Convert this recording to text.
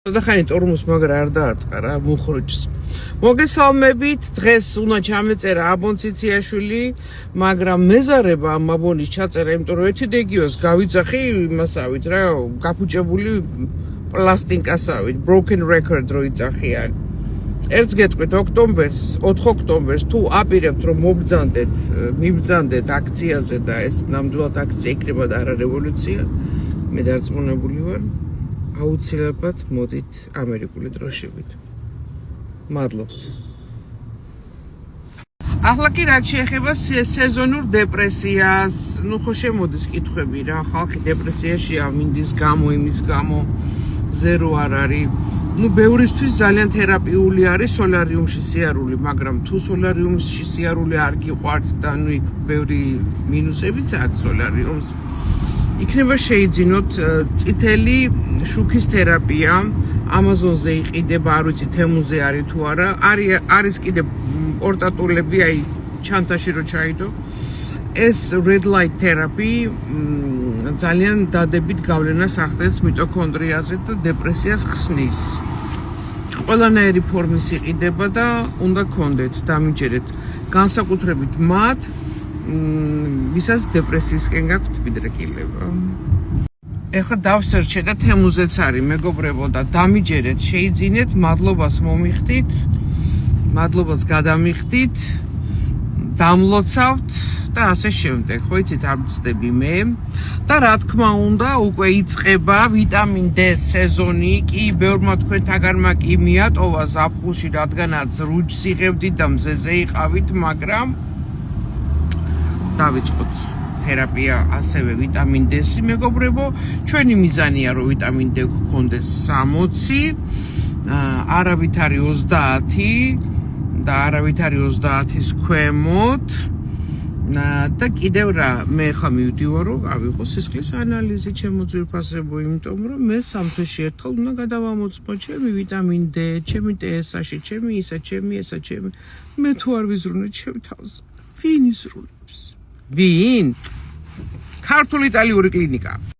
ხანი ტორმუს მაგრა არ დაარტყა რა მუხრუჭს. მოგესალმებით, დღეს უნდა ჩამეწერა აბონციციაშვილი, მაგრამ მეზარება ამ აბონის ჩაწერა, იმიტომ რომ ერთი დეგიოს გავიძახი იმასავით რა, გაფუჭებული პლასტინკასავით, broken record რო იწახიან. ერთს გეტყვით ოქტომბერს, 4 ოქტომბერს თუ აპირებთ რომ მიბრძანდეთ აქციაზე და ეს ნამდვილად აქცია იქნება და არა რევოლუცია, მე დარწმუნებული ვარ. აუცილებლად მოდით ამერიკული დროშებით. მადლობთ. ახლა კი რაც შეეხება სეზონურ დეპრესიას, ხო შემოდის კითხვები რა, ხალხი დეპრესიაშია, მინდის გამო, იმის გამო, ზერო არ არის. ბევრისთვის ძალიან თერაპიული არის სოლარიუმში სიარული, მაგრამ თუ სოლარიუმში სიარული არ გიყვართ და იქ ბევრი მინუსებიც აქვს სოლარიუმს. იქნება შეიძინოთ წითელი შუქის თერაპია, Amazon-ზე იყიდება, არ ვიცი თემუზე არის თუ არა, არის კიდე პორტატულები, აი ჩანთაში რო ჩაიდო. ეს red light therapy ძალიან დადებით გავლენას ახდენს მიტოქონდრიაზე და დეპრესიას ხსნის. ყველანაირი ფორმის იყიდება და უნდა გქონდეთ, დამიჯერეთ, განსაკუთრებით მათ ვისაც დეპრესიისკენ გაქვთ მიდრეკილება. ეხლა დავსერჩე და თემუზეც არის მეგობრებო და დამიჯერეთ, შეიძინეთ, მადლობას მომიხდით, მადლობას გადამიხდით, დამლოცავთ და ასე შემდეგ. ხო იცით, არ მცდები მე. და რა თქმა უნდა, უკვე იწყება ვიტამინ D სეზონი, კი ბევრმა თქვენთაგანმა კი მიატოვა ზაფხულში, რადგანაც რუჯს იღებდით და მზეზე იყავით, მაგრამ დავიწყოთ თერაპია ასევე ვიტამინ D-ს მეგობრებო. ჩვენი მიზანია რომ ვიტამინ D გქონდეს 60, არავით არის 30 და არავით არის 30-ის ქვემოთ. და კიდევ რა, მე ხა მივდივარ რომ ავიღო სისხლის ანალიზი ჩემო ძვირფასებო, იმიტომ რომ მე სამთვეში ერთხელ უნდა გადავამოწმო ჩემი ვიტამინ D, ჩემი TSH-ი, ჩემი ისა, ჩემი ესა, ჩემი. მე თუ არ ვიზრუნე ჩემ თავს, ვინ იზრუნებს? ვინ? ქართული იტალიური კლინიკა.